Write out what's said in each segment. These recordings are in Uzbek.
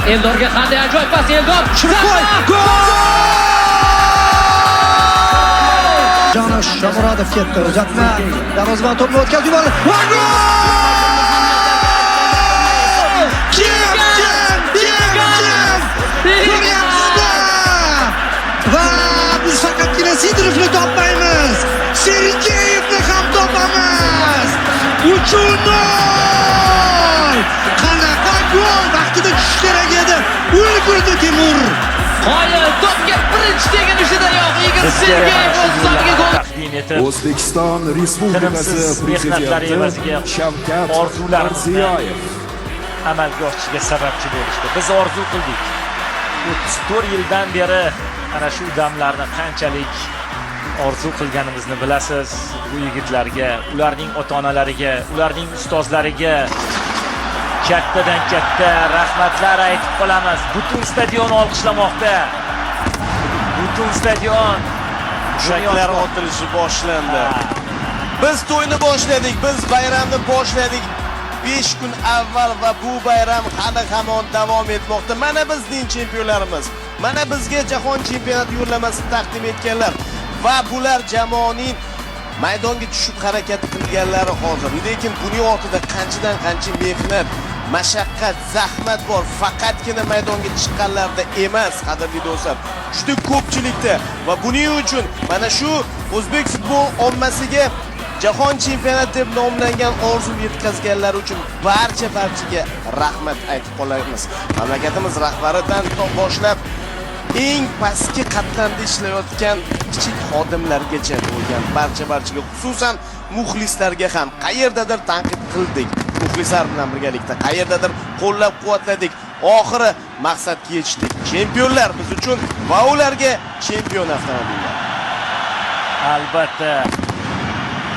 Eldorga qanday ajoyib pas, Eldor. Gol! Janosh Shomurodov ketdi. Uzatma. Darvozabon to'pni o'tkazib yubordi. Va gol! Va biz faqatgina Sidirovni topmaymiz. Sergeyevni ham topamiz. 3-0! Qanaqa gol! Vaqtida tushish kerak edi. Ulgurdi Timur. Qoyil to'pga birinchi teginishida-yoq Igor Sergeyev o'z hisobiga gol taqdim etib, O'zbekiston Respublikasi Prezidenti Shavkat Mirziyoyev amalga oshishiga sababchi bo'lishdi. Biz orzu qildik. 34 yildan beri ana shu damlarni qanchalik orzu qilganimizni bilasiz. Bu yigitlarga, ularning ota-onalariga, ularning ustozlariga kattadan katta rahmatlar aytib qolamiz. Butun stadion olqishlamoqda. Butun stadion mushaklar otilishi boshlandi. Biz to'yni boshladik, biz bayramni boshladik 5 kun avval va bu bayram hali hamon davom etmoqda. Mana bizning chempionlarimiz, mana bizga jahon chempionati yo'llanmasini taqdim etganlar va bular jamoaning maydonga tushib harakat qilganlari hozir. Lekin buning ortida qanchadan qancha mehnat, mashaqqat, zahmat bor. Faqatgina maydonga chiqqanlarda emas, qadrli do'stlar. Juda ko'pchilikda va buning uchun mana shu o'zbek futbol ommasiga jahon chempionati deb nomlangan orzu yetkazganlar uchun barchaga rahmat aytib qolamiz. Mamlakatimiz rahbaridan boshlab eng pastki qatlamda ishlayotgan kichik xodimlargacha bo'lgan barchaga, xususan muxlislarga ham qayerdadir tanqid qildik. Muxlislar bilan birgalikda qayerdadir qo'llab-quvvatladik. Oxiri maqsadga yetishdik. Chempionlar biz uchun va ularga chempion avtomobillar. Albatta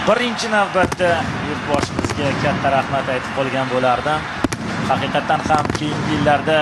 birinchi navbatda yurtboshimizga katta rahmat aytib qolgan bo'lardim. Haqiqatan ham keyingi yillarda